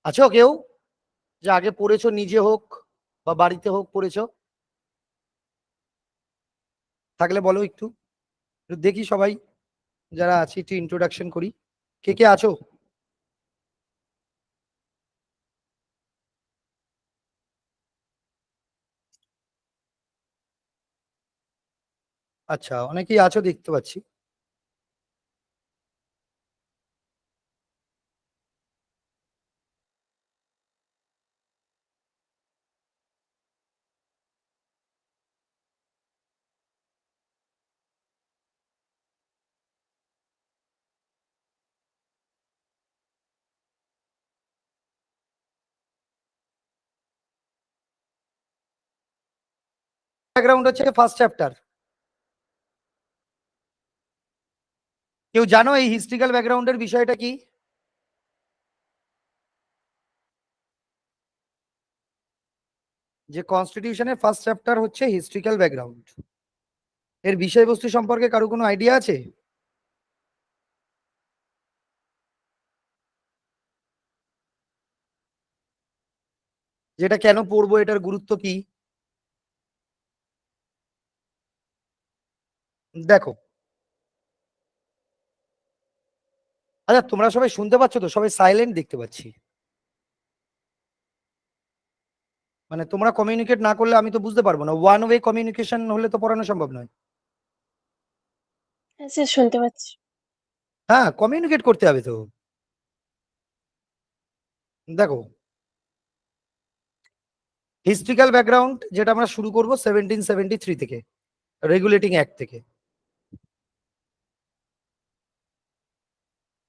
আছো কেউ যে আগে পড়েছো, নিজে হোক বা বাড়িতে হোক পড়েছো? থাকলে বলো একটু, একটু দেখি সবাই যারা আছি একটু ইন্ট্রোডাকশন করি। কে কে আছো? আচ্ছা, অনেকেই আছো দেখতে পাচ্ছি। ব্যাকগ্রাউন্ড হচ্ছে ফার্স্ট চ্যাপ্টার। কেউ জানো এই হিস্ট্রিক্যাল ব্যাকগ্রাউন্ডের বিষয়টা কি? যে কনস্টিটিউশনের ফার্স্ট চ্যাপ্টার হচ্ছে হিস্ট্রিক্যাল ব্যাকগ্রাউন্ড, এর বিষয়বস্তু সম্পর্কে কারো কোনো আইডিয়া আছে? যেটা কেন পড়বো, এটার গুরুত্ব কি? দেখো, আচ্ছা তোমরা সবাই শুনতে পাচ্ছ তো? সবাই সাইলেন্ট দেখতে পাচ্ছি। মানে তোমরা কমিউনিকেট না করলে আমি তো বুঝতে পারবো না। ওয়ান ওয়ে কমিউনিকেশন হলে তো পড়ানো সম্ভব নয়। হ্যাঁ স্যার, শুনতে পাচ্ছি। হ্যাঁ, কমিউনিকেট করতে হবে তো। দেখো, হিস্ট্রিক্যাল ব্যাকগ্রাউন্ড যেটা আমরা শুরু করব 1773 থেকে, রেগুলেটিং অ্যাক্ট থেকে।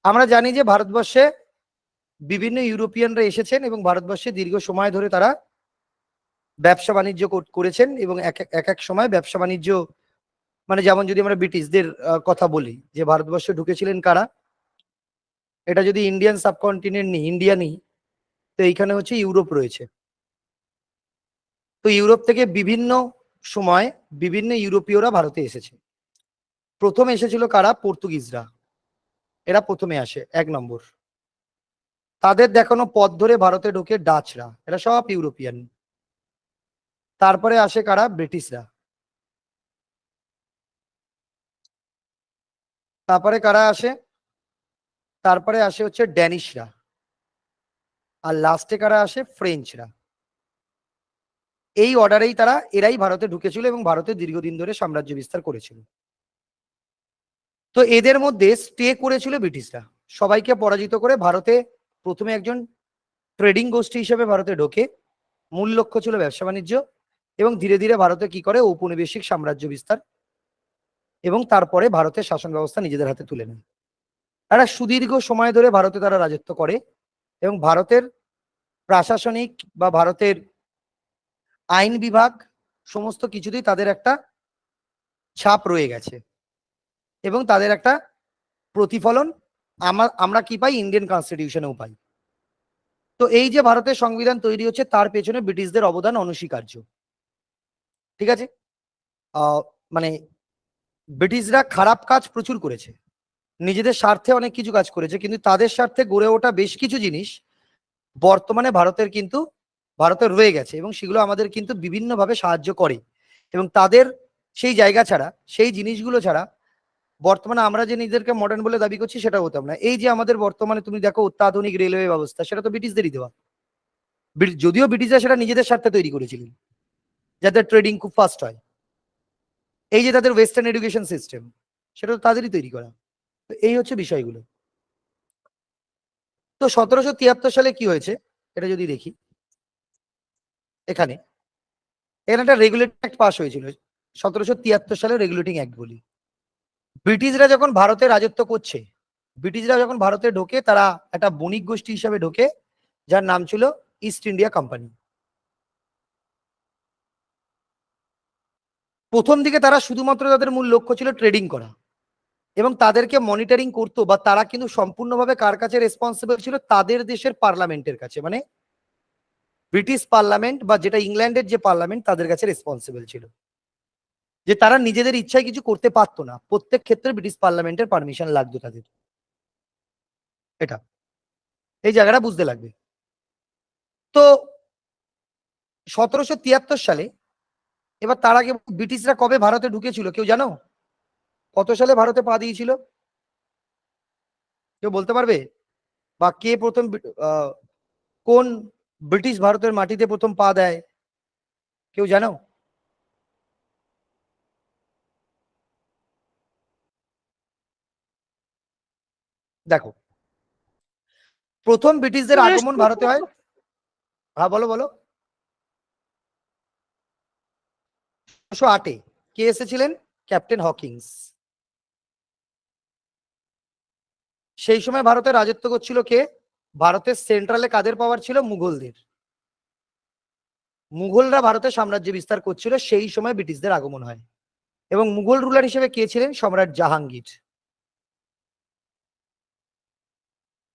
আমরা জানি যে ভারতবর্ষে বিভিন্ন ইউরোপিয়ানরা এসেছেন এবং ভারতবর্ষে দীর্ঘ সময় ধরে তারা ব্যবসা বাণিজ্য করেছেন এবং এক এক এক সময় ব্যবসা বাণিজ্য, মানে যেমন যদি আমরা ব্রিটিশদের কথা বলি, যে ভারতবর্ষে ঢুকেছিলেন কারা, এটা যদি ইন্ডিয়ান সাবকন্টিনেন্ট নিই, ইন্ডিয়া নিই, তো এইখানে হচ্ছে ইউরোপ রয়েছে। তো ইউরোপ থেকে বিভিন্ন সময় বিভিন্ন ইউরোপীয়রা ভারতে এসেছে। প্রথম এসেছিল কারা? পর্তুগিজরা। এরা প্রথমে আসে, 1 নম্বর। তাদের দেখানো পথ ধরে ভারতে ঢোকে ডাচরা, এরা সব ইউরোপিয়ান। তারপরে আসে কারা? ব্রিটিশরা। তারপরে কারা আসে? তারপরে আসে হচ্ছে ড্যানিশরা। আর লাস্টে কারা আসে? ফ্রেঞ্চরা। এই অর্ডারেই এরাই ভারতে ঢুকেছিল এবং ভারতে দীর্ঘদিন ধরে সাম্রাজ্য বিস্তার করেছিল। তো এদের মধ্যে স্টে করেছিল ব্রিটিশরা। সবাইকে পরাজিত করে ভারতে প্রথমে একজন ট্রেডিং গোষ্ঠী হিসেবে ভারতে ঢোকে। মূল লক্ষ্য ছিল ব্যবসা বাণিজ্য, এবং ধীরে ধীরে ভারতে কি করে? ঔপনিবেশিক সাম্রাজ্য বিস্তার, এবং তারপরে ভারতের শাসন ব্যবস্থা নিজেদের হাতে তুলে নেয়। তারা সুদীর্ঘ সময় ধরে ভারতে তারা রাজত্ব করে, এবং ভারতের প্রশাসনিক বা ভারতের আইন বিভাগ সমস্ত কিছুতেই তাদের একটা ছাপ রয়ে গেছে, এবং তাদের একটা প্রতিফলন আমরা কি পাই? ইন্ডিয়ান কনস্টিটিউশনেও পাই। তো এই যে ভারতের সংবিধান তৈরি হচ্ছে, তার পেছনে ব্রিটিশদের অবদান অনস্বীকার্য। ঠিক আছে? মানে ব্রিটিশরা খারাপ কাজ প্রচুর করেছে, নিজেদের স্বার্থে অনেক কিছু কাজ করেছে, কিন্তু তাদের স্বার্থে গড়ে ওঠা বেশ কিছু জিনিস বর্তমানে ভারতের রয়ে গেছে, এবং সেগুলো আমাদের কিন্তু বিভিন্নভাবে সাহায্য করে। এবং তাদের সেই জায়গা ছাড়া, সেই জিনিসগুলো ছাড়া বর্তমানে আমরা যে নিজেদেরকে মডার্ন বলে দাবি করছি সেটা হতাম না। এই যে আমাদের বর্তমানে তুমি দেখো অত্যাধুনিক রেলওয়ে ব্যবস্থা, সেটা তো ব্রিটিশদেরই দেওয়া। যদিও ব্রিটিশরা সেটা নিজেদের স্বার্থে তৈরি করেছিলেন, যাতে ট্রেডিং খুব ফাস্ট হয়। এই যে তাদের ওয়েস্টার্ন এডুকেশন সিস্টেম, সেটা তো তাদেরই তৈরি করা। তো এই হচ্ছে বিষয়গুলো। তো 1773 সালে কি হয়েছে এটা যদি দেখি, এখানে এখানে একটা রেগুলেটিং অ্যাক্ট পাস হয়েছিল। 1773 সালে রেগুলেটিং অ্যাক্ট বলি। ব্রিটিশরা যখন ভারতে রাজত্ব করছে, ব্রিটিশরা যখন ভারতে ঢোকে, তারা একটা বণিক গোষ্ঠী হিসাবে ঢোকে, যার নাম ছিল ইস্ট ইন্ডিয়া কোম্পানি। প্রথম দিকে তারা শুধুমাত্র তাদের মূল লক্ষ্য ছিল ট্রেডিং করা, এবং তাদেরকে মনিটরিং করতো, বা তারা কিন্তু সম্পূর্ণভাবে কার কাছে রেসপন্সিবল ছিল? তাদের দেশের পার্লামেন্টের কাছে, মানে ব্রিটিশ পার্লামেন্ট বা যেটা ইংল্যান্ডের যে পার্লামেন্ট, তাদের কাছে রেসপন্সিবল ছিল। যে তারা নিজেদের ইচ্ছায় কিছু করতে পারতো না, প্রত্যেক ক্ষেত্রে ব্রিটিশ পার্লামেন্টের পারমিশন লাগতো তাদের। এটা এই জায়গাটা বুঝতে লাগবে। তো 1773 সালে, এবার তার আগে ব্রিটিশরা কবে ভারতে ঢুকেছিল কেউ জানো? কত সালে ভারতে পা দিয়েছিল কেউ বলতে পারবে? বা কে প্রথম কোন ব্রিটিশ ভারতের মাটিতে প্রথম পা দেয় কেউ জানো? দেখো, প্রথম ব্রিটিশদের আগমন ভারতে হয়, হ্যাঁ বলো বলো, 1808-এ। কে এসেছিলেন? Captain Hawkins. সেই সময় ভারতে রাজত্ব করছিল কে? ভারতের সেন্ট্রালে কাদের পাওয়ার ছিল? মুঘলদের। মুঘলরা ভারতে সাম্রাজ্য বিস্তার করছিল, সেই সময় ব্রিটিশদের আগমন হয়। এবং মুঘল রুলার হিসেবে কে ছিলেন? সম্রাট জাহাঙ্গীর।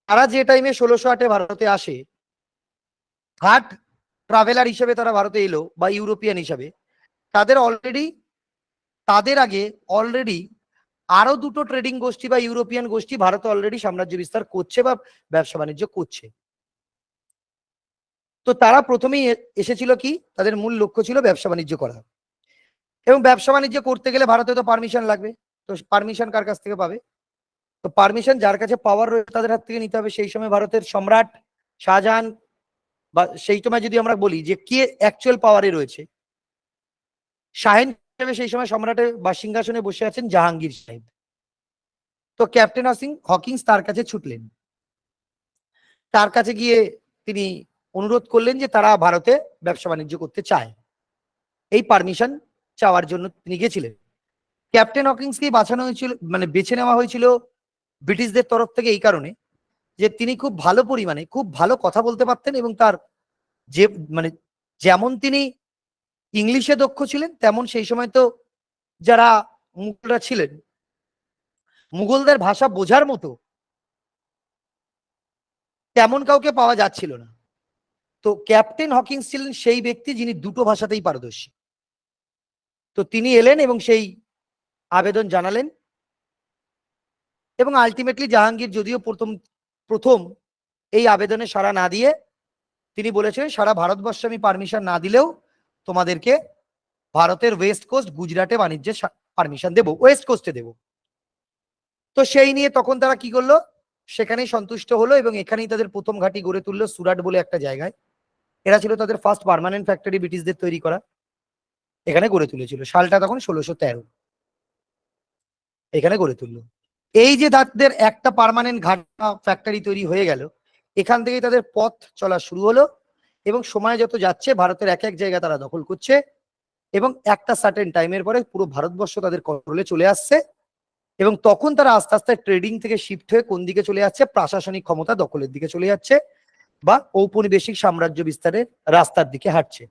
তারা যে টাইমে 1608-এ ভারতে আসে, থার্ড ট্রাভেলার হিসেবে তারা ভারতে এলো, বা ইউরোপিয়ান হিসেবে, তাদের অলরেডি, তাদের আগে অলরেডি আরো দুটো ট্রেডিং গোষ্ঠী বা ইউরোপিয়ান গোষ্ঠী ভারতে অলরেডি সাম্রাজ্য বিস্তার করছে বা ব্যবসা বাণিজ্য করছে। তো তারা প্রথমেই এসেছিল কি, তাদের মূল লক্ষ্য ছিল ব্যবসা বাণিজ্য করা। এবং ব্যবসা বাণিজ্য করতে গেলে ভারতে তো পারমিশন লাগবে। তো পারমিশন কার কাছ থেকে পাবে? তো পারমিশন যার কাছে পাওয়ার রয়েছে তাদের হাত থেকে নিতে হবে। সেই সময় ভারতের সম্রাট শাহজাহান, বা সেই সময় যদি আমরা বলি যে কে অ্যাকচুয়াল পাওয়ারে রয়েছে, শাহিন হিসেবে সেই সময় সম্রাটের বা সিংহাসনে বসে আছেন জাহাঙ্গীর সাহেব। তো ক্যাপ্টেন হকিংস তার কাছে ছুটলেন, তার কাছে গিয়ে তিনি অনুরোধ করলেন যে তারা ভারতে ব্যবসা বাণিজ্য করতে চায়। এই পারমিশন চাওয়ার জন্য তিনি গেছিলেন। ক্যাপ্টেন হকিংসকে বাঁচানো হয়েছিল, মানে বেছে নেওয়া হয়েছিল ব্রিটিশদের তরফ থেকে এই কারণে যে তিনি খুব ভালো পরিমাণে খুব ভালো কথা বলতে পারতেন, এবং তার যে মানে যেমন তিনি ইংলিশে দক্ষ ছিলেন, তেমন সেই সময় তো যারা মুঘলরা ছিলেন, মুঘলদের ভাষা বোঝার মতো তেমন কাউকে পাওয়া যাচ্ছিল না। তো ক্যাপ্টেন হকিংস ছিলেন সেই ব্যক্তি যিনি দুটো ভাষাতেই পারদর্শী। তো তিনি এলেন এবং সেই আবেদন জানালেন, এবং আলটিমেটলি জাহাঙ্গীর যদিও প্রথম প্রথম এই আবেদনে সাড়া না দিয়ে তিনি বলেছিলেন সারা ভারতবর্ষে আমি পারমিশন না দিলেও তোমাদেরকে ভারতের ওয়েস্ট কোস্ট গুজরাটে বাণিজ্যের পারমিশন দেবো, ওয়েস্ট কোস্টে দেবো। তো সেই নিয়ে তখন তারা কি করলো, সেখানেই সন্তুষ্ট হলো, এবং এখানেই তাদের প্রথম ঘাঁটি গড়ে তুললো সুরাট বলে একটা জায়গায়। এরা ছিল তাদের ফার্স্ট পার্মানেন্ট ফ্যাক্টরি ব্রিটিশদের তৈরি করা, এখানে গড়ে তুলেছিল। সালটা তখন 1613, এখানে গড়ে তুললো। এই যে তাদের একটা পার্মানেন্ট ঘাটা ফ্যাক্টরি তৈরি হয়ে গেল, এখান থেকেই তাদের পথ চলা শুরু হলো, এবং সময় যত যাচ্ছে ভারতের এক এক জায়গা তারা দখল করছে, এবং একটা সার্টেন টাইমের পরে পুরো ভারতবর্ষ তাদের কন্ট্রোলে চলে আসছে। এবং তখন তারা আস্তে আস্তে ট্রেডিং থেকে শিফট হয়ে কোন দিকে চলে যাচ্ছে? প্রশাসনিক ক্ষমতা দখলের দিকে চলে যাচ্ছে, বা ঔপনিবেশিক সাম্রাজ্য বিস্তারের রাস্তার দিকে হাঁটছে।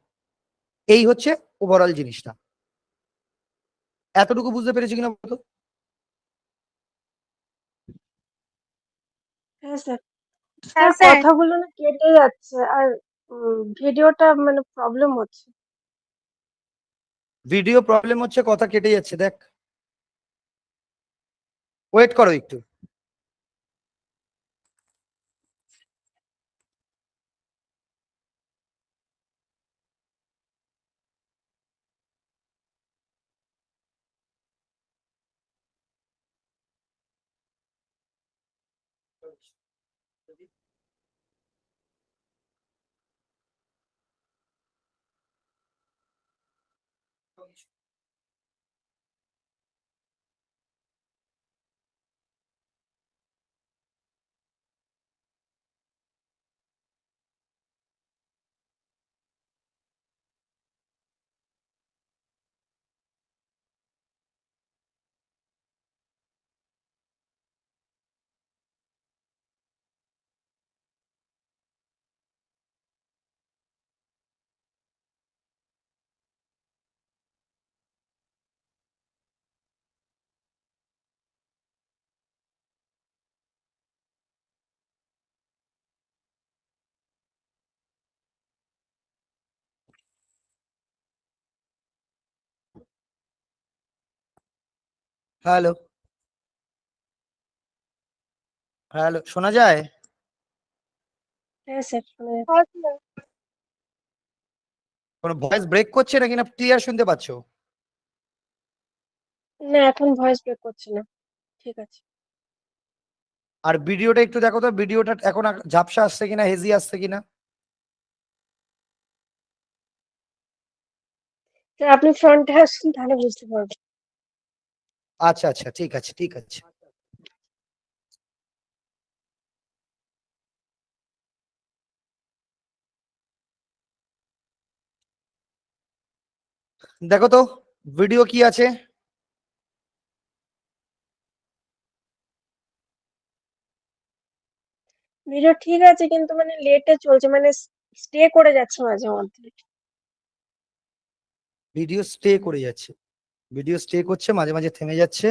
এই হচ্ছে ওভারঅল জিনিসটা। এতটুকু বুঝতে পেরেছি কিনা বলতো? হ্যাঁ স্যার। স্যার কথাগুলো না কেটে যাচ্ছে, আর ভিডিওটা মানে প্রবলেম হচ্ছে। ভিডিও প্রবলেম হচ্ছে, কথা কেটে যাচ্ছে, দেখ, ওয়েট করো একটু। হ্যালো, হ্যালো, শোনা যায়? হ্যাঁ স্যার, শোনা যাচ্ছে। কোনো ভয়েস ব্রেক করছে নাকি, না ক্লিয়ার শুনতে পাচ্ছ? না, এখন ভয়েস ব্রেক করছে না, ঠিক আছে। আর ভিডিওটা একটু দেখো তো, ভিডিওটা এখন ঝাপসা আসছে কিনা, হেজি আসছে কিনা। স্যার আপনি ফ্রন্টে আসুন, তাহলে বুঝতে পারবেন। আচ্ছা আচ্ছা, ঠিক আছে ঠিক আছে। দেখো তো ভিডিও কি আছে। ভিডিও ঠিক আছে, কিন্তু মানে লেটে চলছে, মানে স্টে করে যাচ্ছে মাঝে মধ্যে। ভিডিও স্টে করে যাচ্ছে, ভিডিও স্টে করছে, মাঝে মাঝে থেমে যাচ্ছে,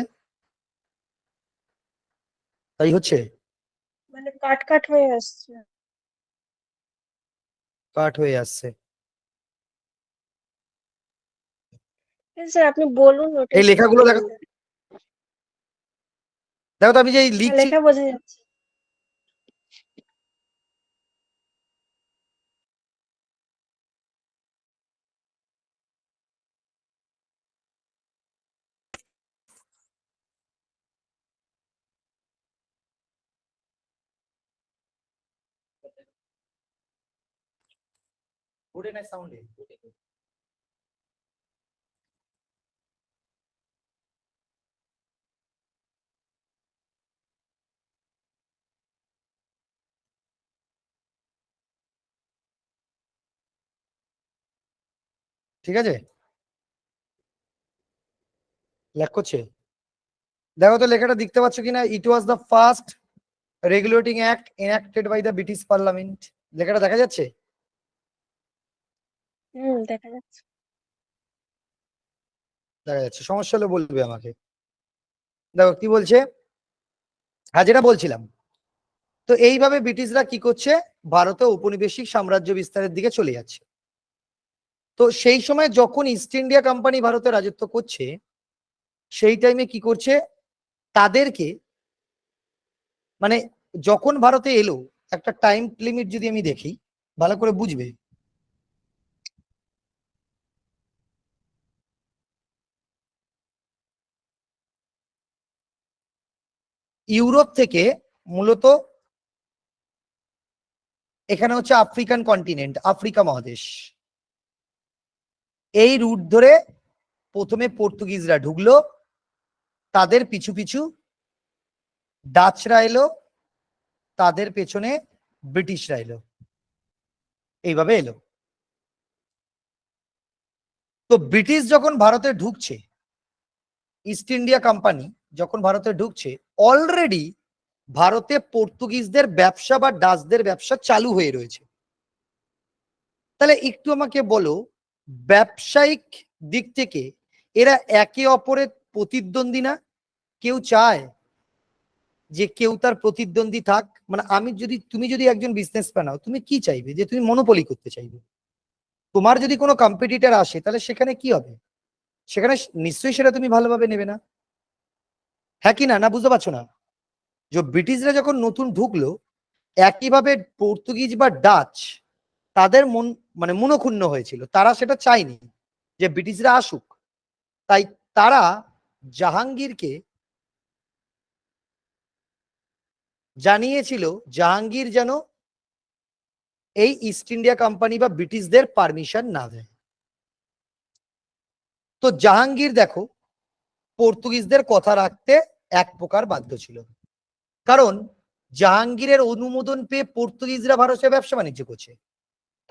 তাই হচ্ছে? মানে কাট কাট হয়ে আসছে। কাট হয়ে আসছে। হ্যাঁ স্যার, আপনি বলুন, এই নোটিস লেখাগুলো দেখো, দেখো তো আমি যে লিখছি। লেখা বোঝা যাচ্ছে। ওঠে না সাউন্ডে। ঠিক আছে, লেখ করছে। দেখো তো লেখাটা দেখতে পাচ্ছ কিনা, it was the first regulating act enacted by the British parliament. লেখাটা দেখা যাচ্ছে? দেখা যাচ্ছে। দেখা যাচ্ছে, সমস্যা হলে বলবে আমাকে। দেখো কি বলছে, হ্যাঁ যেটা বলছিলাম। তো এইভাবে ব্রিটিশরা কি করছে, ভারতে ঔপনিবেশিক সাম্রাজ্য বিস্তারের দিকে চলে যাচ্ছে। তো সেই সময় যখন ইস্ট ইন্ডিয়া কোম্পানি ভারতে রাজত্ব করছে, সেই টাইমে কি করছে, তাদেরকে মানে যখন ভারতে এলো, একটা টাইম লিমিট যদি আমি দেখি ভালো করে বুঝবে। ইউরোপ থেকে মূলত এখানে হচ্ছে আফ্রিকান কন্টিনেন্ট, আফ্রিকা মহাদেশ, এই রুট ধরে প্রথমে পর্তুগিজরা ঢুকলো, তাদের পিছু পিছু ডাচরা এলো, তাদের পেছনে ব্রিটিশরা এলো, এইভাবে এলো। তো ব্রিটিশ যখন ভারতে ঢুকছে, ইস্ট ইন্ডিয়া কোম্পানি যখন ভারতে ঢুকছে, অলরেডি ভারতে পর্তুগিজদের ব্যবসা বা ডাচদের ব্যবসা চালু হয়ে রয়েছে। তাহলে একটু আমাকে বলো, ব্যবসায়িক দিক থেকে এরা একে অপরের প্রতিদ্বন্দ্বী না? কেউ চায় যে কেউ তার প্রতিদ্বন্দ্বী থাক? মানে আমি যদি, তুমি যদি একজন বিজনেসম্যান হও, তুমি কি চাইবে? যে তুমি মনোপলি করতে চাইবে। তোমার যদি কোনো কম্পিটিটর আসে, তাহলে সেখানে কি হবে? সেখানে নিশ্চয়ই সেটা তুমি ভালোভাবে নেবে না, হ্যাঁ কি না? না বুঝতে পারছো না? যে ব্রিটিশরা যখন নতুন ঢুকলো, একইভাবে পর্তুগিজ বা ডাচ তাদের মন মানে মনক্ষুণ্ণ হয়েছিল, তারা সেটা চায়নি যে ব্রিটিশরা আসুক। তাই তারা জাহাঙ্গীরকে জানিয়েছিল, জাহাঙ্গীর যেন এই ইস্ট ইন্ডিয়া কোম্পানি বা ব্রিটিশদের পারমিশন না দেয়। তো জাহাঙ্গীর দেখো পর্তুগিজদের কথা রাখতে এক প্রকার বাধ্য ছিল, কারণ জাহাঙ্গীরের অনুমোদন পেয়ে পর্তুগিজরা ভারতে ব্যবসা বাণিজ্য করছে।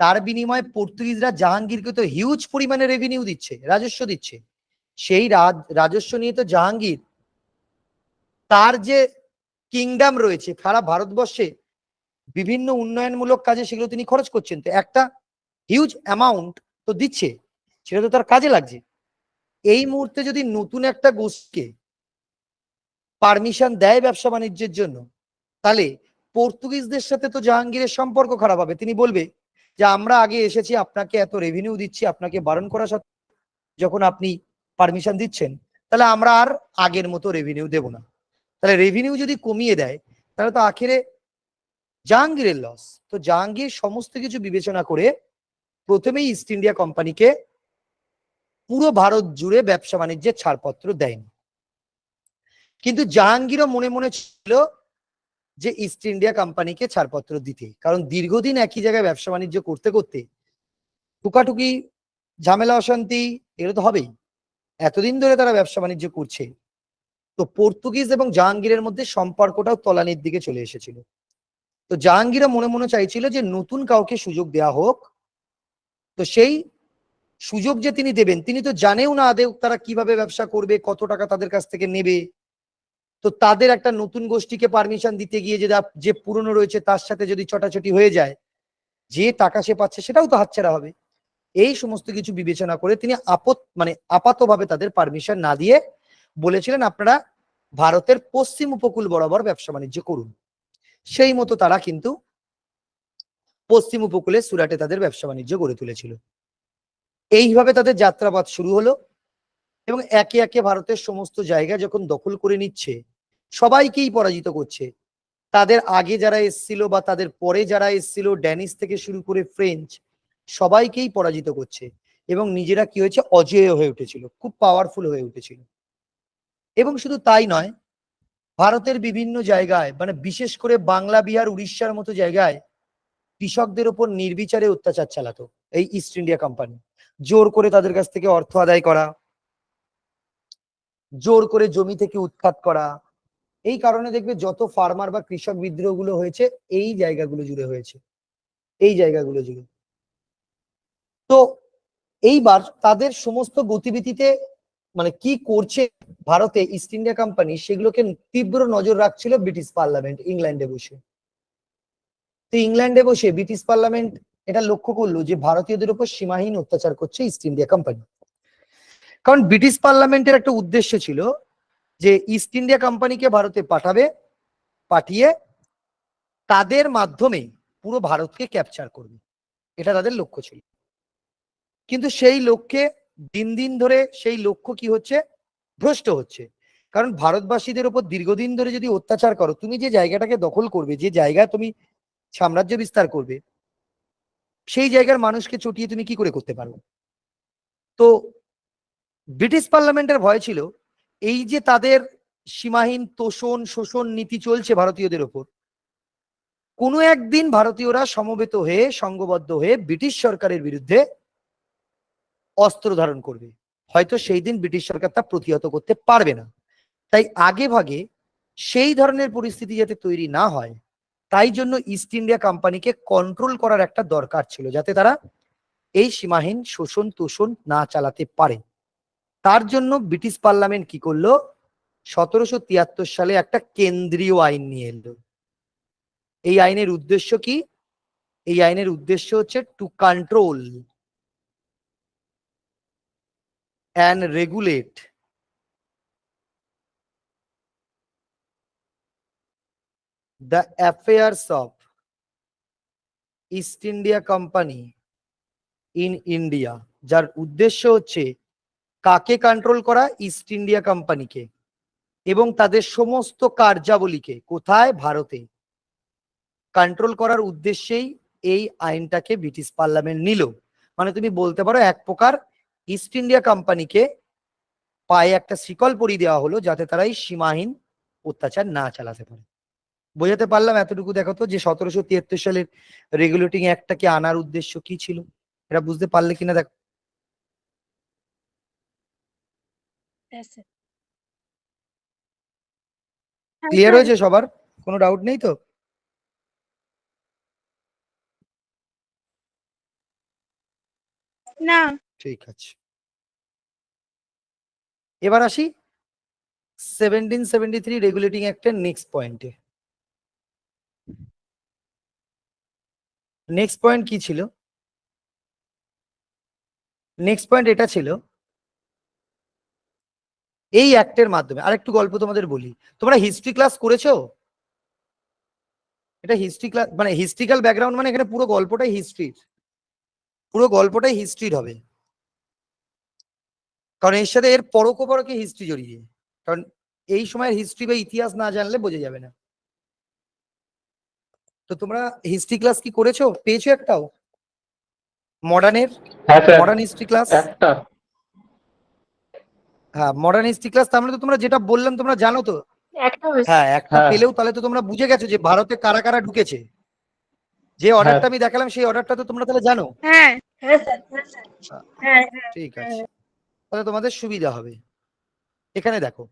তার বিনিময়ে পর্তুগিজরা জাহাঙ্গীরকে তো হিউজ পরিমাণে রেভিনিউ দিচ্ছে, রাজস্ব দিচ্ছে। সেই রাজস্ব নিয়ে তো জাহাঙ্গীর তার যে কিংডম রয়েছে সারা ভারতবর্ষে বিভিন্ন উন্নয়নমূলক কাজে, সেগুলো তিনি খরচ করছেন, তো একটা হিউজ অ্যামাউন্ট তো দিচ্ছে, সেটা তো তার কাজে লাগছে। এই মুহূর্তে যদি নতুন একটা গোষ্ঠীকে পারমিশন দেয় ব্যবসা বাণিজ্যের জন্য, তাহলে পর্তুগিজদের সাথে তো জাহাঙ্গীরের সম্পর্ক খারাপ হবে। তিনি বলবে যে আমরা আগে এসেছি, আপনাকে এত রেভিনিউ দিচ্ছি, আপনাকে বারণ করা সত্ত্বেও যখন আপনি পারমিশন দিচ্ছেন, তাহলে আমরা আর আগের মতো রেভিনিউ দেব না। তাহলে রেভিনিউ যদি কমিয়ে দেয়, তাহলে তো আখেরে জাহাঙ্গীরের লস। তো জাহাঙ্গীর সমস্ত কিছু বিবেচনা করে প্রথমেই ইস্ট ইন্ডিয়া কোম্পানিকে পুরো ভারত জুড়ে ব্যবসা বাণিজ্যের ছাড়পত্র দেয়নি, কিন্তু জাহাঙ্গীরও মনে মনে ছিল যে ইস্ট ইন্ডিয়া কোম্পানিকে ছাড়পত্র দিতে, কারণ দীর্ঘদিন একই জায়গায় ব্যবসা বাণিজ্য করতে করতে টুকাটুকি, ঝামেলা, অশান্তি এগুলো তো হবেই। এতদিন ধরে তারা ব্যবসা বাণিজ্য করছে, তো পর্তুগিজ এবং জাহাঙ্গীরের মধ্যে সম্পর্কটাও তলানির দিকে চলে এসেছিল। তো জাহাঙ্গীরও মনে মনে চাইছিল যে নতুন কাউকে সুযোগ দেওয়া হোক। তো সেই সুযোগ যে তিনি দেবেন, তিনি তো জানেও না আদেও তারা কিভাবে ব্যবসা করবে, কত টাকা তাদের কাছ থেকে নেবে। তো তাদের একটা নতুন গোষ্ঠীকে পারমিশন দিতে গিয়ে যে পুরনো রয়েছে তার সাথে যদি চটাচটি হয়ে যায়, যে টাকা সে পাচ্ছে সেটাও তো হাতছাড়া হবে। এই সমস্ত কিছু বিবেচনা করে তিনি আপাতভাবে তাদের পারমিশন না দিয়ে বলেছিলেন আপনারা ভারতের পশ্চিম উপকূল বরাবর ব্যবসা বাণিজ্য করুন। সেই মতো তারা কিন্তু পশ্চিম উপকূলে সুরাটে তাদের ব্যবসা বাণিজ্য গড়ে তুলেছিল। এইভাবে তাদের যাত্রাপথ শুরু হলো এবং একে একে ভারতের সমস্ত জায়গা যখন দখল করে নিচ্ছে, সবাইকেই পরাজিত করছে। তাদের আগে যারা এসছিল বা তাদের পরে যারা এসছিল, ড্যানিশ থেকে শুরু করে ফ্রেঞ্চ, সবাইকেই পরাজিত করছে এবং নিজেরা কি হয়েছে, অজেয় হয়ে উঠেছিল, খুব পাওয়ারফুল হয়ে উঠেছিল। এবং শুধু তাই নয়, ভারতের বিভিন্ন জায়গায় বিশেষ করে বাংলা, বিহার, উড়িষ্যার মতো জায়গায় কৃষকদের উপর নির্বিচারে অত্যাচার চালাতো এই ইস্ট ইন্ডিয়া কোম্পানি। জোর করে তাদের কাছ থেকে অর্থ আদায় করা, জোর করে জমি থেকে উৎখাত করা। এই কারণে দেখবে যত ফার্মার বা কৃষক বিদ্রোহগুলো হয়েছে এই জায়গাগুলো জুড়ে হয়েছে, এই জায়গাগুলো জুড়ে। তো এইবার তাদের সমস্ত গতিবিধিতে কি করছে ভারতে ইস্ট ইন্ডিয়া কোম্পানি, সেগুলোকে তীব্র নজর রাখছিল ব্রিটিশ পার্লামেন্ট ইংল্যান্ডে বসে। তো ইংল্যান্ডে বসে ব্রিটিশ পার্লামেন্ট এটা লক্ষ্য করলো যে ভারতীয়দের উপর সীমাহীন অত্যাচার করছে ইস্ট ইন্ডিয়া কোম্পানি। কারণ ব্রিটিশ পার্লামেন্টের একটা উদ্দেশ্য ছিল যে ইস্ট ইন্ডিয়া কোম্পানিকে ভারতে পাঠিয়ে তাদের মাধ্যমে পুরো ভারতকে ক্যাপচার করবে, এটা তাদের লক্ষ্য ছিল। কিন্তু সেই লক্ষ্যে দিন দিন ধরে সেই লক্ষ্য কি হচ্ছে, ভ্রষ্ট হচ্ছে। কারণ ভারতবাসীদের উপর দীর্ঘদিন ধরে যদি অত্যাচার করো, তুমি যে জায়গাটাকে দখল করবে, যে জায়গায় তুমি সাম্রাজ্য বিস্তার করবে, সেই জায়গার মানুষকে চটিয়ে তুমি কি করে করতে পারো? তো ব্রিটিশ পার্লামেন্টের ভয় ছিল এই যে তাদের সীমাহীন তোষণ শোষণ নীতি চলছে ভারতীয়দের ওপর, কোনো একদিন ভারতীয়রা সমবেত হয়ে, সংঘবদ্ধ হয়ে ব্রিটিশ সরকারের বিরুদ্ধে অস্ত্র ধারণ করবে। হয়তো সেই দিন ব্রিটিশ সরকার তা প্রতিহত করতে পারবে না। তাই আগে ভাগে সেই ধরনের পরিস্থিতি যাতে তৈরি না হয়, তাই জন্য ইস্ট ইন্ডিয়া কোম্পানিকে কন্ট্রোল করার একটা দরকার ছিল, যাতে তারা এই সীমাহীন শোষণ তোষণ না চালাতে পারে। তার জন্য ব্রিটিশ পার্লামেন্ট কি করলো, 1773 সালে একটা কেন্দ্রীয় আইন নিয়ে এলো। এই আইনের উদ্দেশ্য কি? এই আইনের উদ্দেশ্য হচ্ছে to control and regulate the affairs of east India company in India. যার উদ্দেশ্য হচ্ছে কাকে কন্ট্রোল করা, ইস্ট ইন্ডিয়া কোম্পানিকে এবং তাদের সমস্ত কার্যাবলীকে কোথায়, ভারতে কন্ট্রোল করার উদ্দেশ্যেই এই আইনটাকে ব্রিটিশ পার্লামেন্ট নিল। তুমি বলতে পারো এক প্রকার ইস্ট ইন্ডিয়া কোম্পানিকে পায়ে একটা শিকল পরিয়ে দেওয়া হলো, যাতে তারা এই সীমাহীন অত্যাচার না চালাতে পারে। বোঝাতে পারলাম এতটুকু? দেখো তো যে 1773 সালের রেগুলেটিং অ্যাক্টটাকে আনার উদ্দেশ্য কি ছিল, এটা বুঝতে পারলে কিনা দেখো। ক্লিয়ার হয়েছে সবার? কোনো ডাউট নেই তো? না। ঠিক আছে, এবার আসি 1773 রেগুলেটিং অ্যাক্টের নেক্সট পয়েন্টে। নেক্সট পয়েন্ট কি ছিল? নেক্সট পয়েন্ট এটা ছিল, এই অ্যাক্টের মাধ্যমে আরেকটু গল্প তোমাদের বলি। তোমরা হিস্ট্রি ক্লাস করেছো? এটা হিস্ট্রি ক্লাস, হিস্ট্রিক্যাল ব্যাকগ্রাউন্ড, এখানে পুরো গল্পটাই হিস্ট্রির, পুরো গল্পটাই হিস্ট্রির হবে। কারণ এর সাথে এর পরোক্ষপরকে হিস্ট্রি জড়িয়ে, কারণ এই সময়ের হিস্ট্রি বা ইতিহাস না জানলে বোঝা যাবে না। তো তোমরা হিস্ট্রি ক্লাস কি করেছো, পেয়েছো একটাও? মডার্নের হ্যাঁ স্যার, মডার্ন হিস্ট্রি ক্লাস, একটা। হ্যাঁ মডার্ন হিস্ট্রি ক্লাস। তার মানে তো তোমরা যেটা বললাম তোমরা জানো তো। একটা হয়েছে। হ্যাঁ একটা হ্যাঁ পেলেও তাহলে তো তোমরা বুঝে গেছো যে ভারতে কারা কারা ঢুকেছে। যে হ্যাঁ অর্ডারটা আমি দেখালাম সেই অর্ডারটা তো তোমরা তাহলে জানো। হ্যাঁ হ্যাঁ স্যার, হ্যাঁ স্যার, হ্যাঁ হ্যাঁ ঠিক হ্যাঁ। আছে, তাহলে তোমাদের সুবিধা হবে। এখানে দেখো,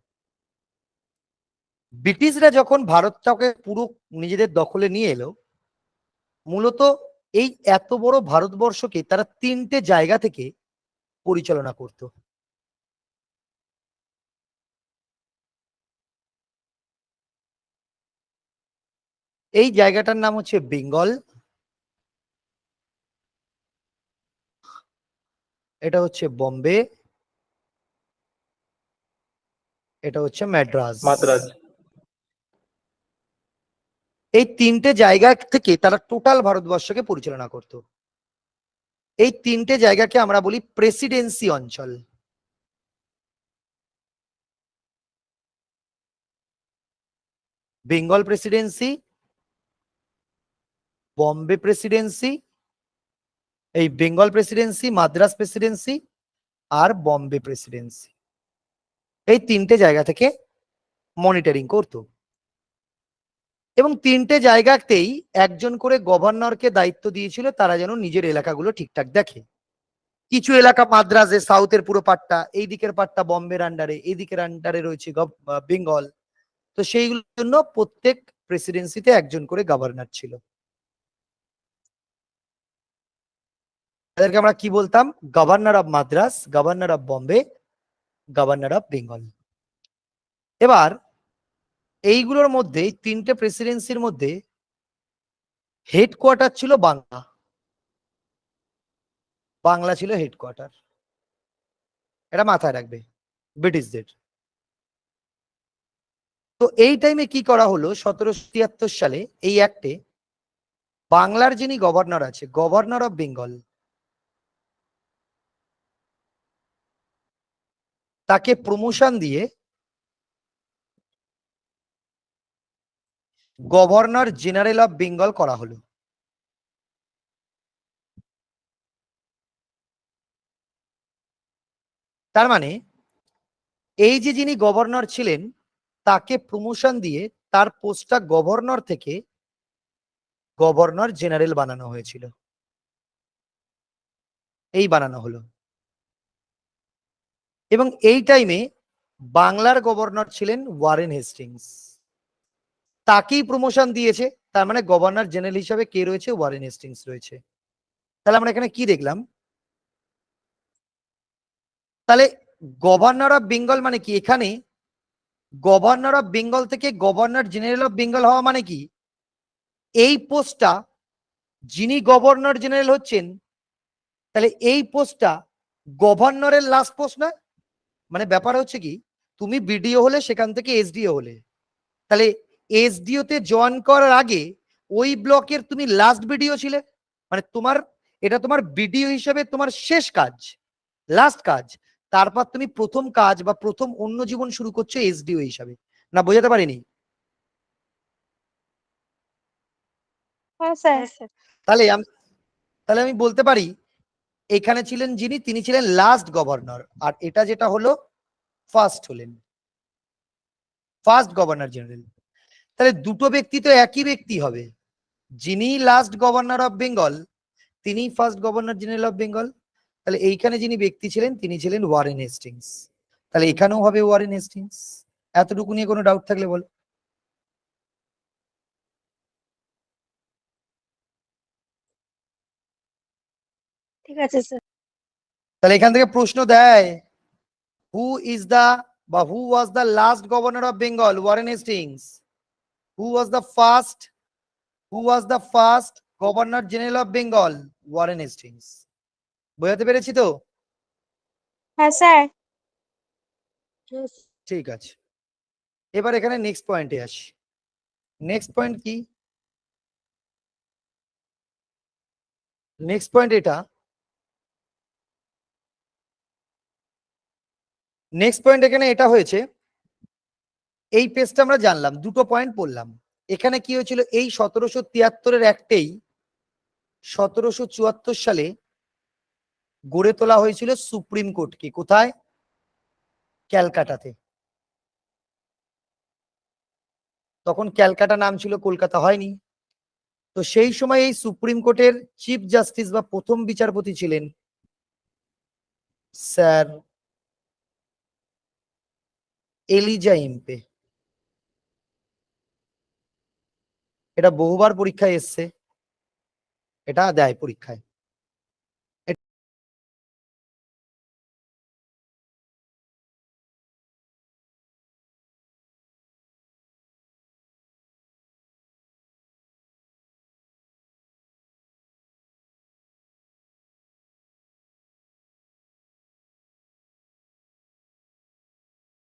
ব্রিটিশরা যখন ভারতটাকে পুরো নিজেদের দখলে নিয়ে এলো, মূলত এই এত বড় ভারতবর্ষকে তারা তিনটে জায়গা থেকে পরিচালনা করত। এই জায়গাটার নাম হচ্ছে বেঙ্গল, এটা হচ্ছে বম্বে, এটা হচ্ছে ম্যাড্রাস। মাদ্রাজ। এই তিনটে জায়গা থেকে তারা টোটাল ভারতবর্ষকে পরিচালনা করত। এই তিনটে জায়গাকে আমরা বলি প্রেসিডেন্সি অঞ্চল। বেঙ্গল প্রেসিডেন্সি, বম্বে প্রেসিডেন্সি, এই বেঙ্গল প্রেসিডেন্সি, মাদ্রাস প্রেসিডেন্সি আর বম্বে প্রেসিডেন্সি। এই তিনটে জায়গা থেকে মনিটরিং করতো এবং তিনটে জায়গাতেই একজন করে গভর্নরকে দায়িত্ব দিয়েছিল তারা যেন নিজের এলাকাগুলো ঠিকঠাক দেখে। কিছু এলাকা মাদ্রাজে, সাউথের পুরো পাটটা, এই দিকের পাটটা বম্বের আন্ডারে, এই দিকের আন্ডারে রয়েছে বেঙ্গল। তো সেইগুলোর জন্য প্রত্যেক প্রেসিডেন্সিতে একজন করে গভর্নর ছিল। তাদেরকে আমরা কি বলতাম? Governor of Madras, governor of Bombay, governor of Bengal. এবার এইগুলোর মধ্যে, তিনটে প্রেসিডেন্সির মধ্যে হেডকোয়ার্টার ছিল বাংলা। বাংলা ছিল হেডকোয়ার্টার, এটা মাথায় রাখবে ব্রিটিশদের। তো এই টাইমে কি করা হলো, 1773 সালে এই অ্যাক্টে বাংলার যিনি গভর্নর আছে, গভর্নর অফ বেঙ্গল, তাকে প্রমোশন দিয়ে গভর্নর জেনারেল অফ বেঙ্গল করা হলো। তার মানে এই যে যিনি গভর্নর ছিলেন তাকে প্রমোশন দিয়ে তার পোস্টটা গভর্নর থেকে গভর্নর জেনারেল বানানো হয়েছিল। এই বানানো হলো। এবং এই টাইমে বাংলার গভর্নর ছিলেন ওয়ারেন হেস্টিংস, তাকেই প্রমোশন দিয়েছে। তার মানে গভর্নর জেনারেল হিসাবে কে রয়েছে? ওয়ারেন হেস্টিংস রয়েছে। তাহলে আমরা এখানে কি দেখলাম? তাহলে গভর্নর অফ বেঙ্গল মানে কি? এখানে গভর্নর অফ বেঙ্গল থেকে গভর্নর জেনারেল অফ বেঙ্গল হওয়া মানে কি? এই পোস্টটা যিনি গভর্নর জেনারেল হচ্ছেন, তাহলে এই পোস্টটা গভর্নরের লাস্ট পোস্ট না? মানে ব্যাপার হচ্ছে কি, তুমি বিডিও হলে সেখান থেকে এসডিও হলে, তাহলে এসডিও তে জয়েন করার আগে ওই ব্লকের তুমি লাস্ট বিডিও ছিলে। মানে তোমার, এটা তোমার বিডিও হিসেবে তোমার শেষ কাজ, লাস্ট কাজ। তারপর তুমি প্রথম কাজ বা প্রথম অন্য জীবন শুরু করছো এসডিও হিসাবে। না বোঝাতে পারিনি? হ্যাঁ স্যার। তাহলে তাহলে আমি বলতে পারি এখানে ছিলেন যিনি, তিনি ছিলেন লাস্ট গভর্নর, আর এটা যেটা হলো ফার্স্ট হলেন, ফার্স্ট গভর্নর জেনারেল। তাহলে দুটো ব্যক্তি তো একই ব্যক্তি হবে, যিনি লাস্ট গভর্নর অফ বেঙ্গল তিনি first governor general of Bengal. তাহলে এইখানে যিনি ব্যক্তি ছিলেন তিনি ছিলেন ওয়ারেন হেস্টিংস, তাহলে এখানেও হবে ওয়ারেন হেস্টিংস। এতটুকু নিয়ে কোনো ডাউট থাকলে বল। ঠিক আছে স্যার। তাহলে এখান থেকে প্রশ্ন দেয়, হু ইজ দা বা who was the last governor of Bengal? Warren Hastings. Who was the first, who was the first governor general of Bengal? Warren Hastings. বোঝাতে পেরেছি তো? হ্যাঁ স্যার। ঠিক আছে, এবার এখানে নেক্সট পয়েন্টে আসি। নেক্সট পয়েন্ট কি? নেক্সট পয়েন্ট এটা, নেক্সট পয়েন্ট এখানে এটা হয়েছে, এই পেজটা আমরা জানলাম, দুটো পয়েন্ট পড়লাম। এখানে কি হয়েছিল? এই 1773 অ্যাক্টেই 1774 সালে গড়ে তোলা হয়েছিল সুপ্রিম কোর্টকে। কোথায়? ক্যালকাটাতে। তখন ক্যালকাটা নাম ছিল, কলকাতা হয়নি। তো সেই সময় এই সুপ্রিম কোর্টের চিফ জাস্টিস বা প্রথম বিচারপতি ছিলেন স্যার এলিজা এমপে। এটা বহুবার পরীক্ষায় এসছে, এটা দেয় পরীক্ষায়।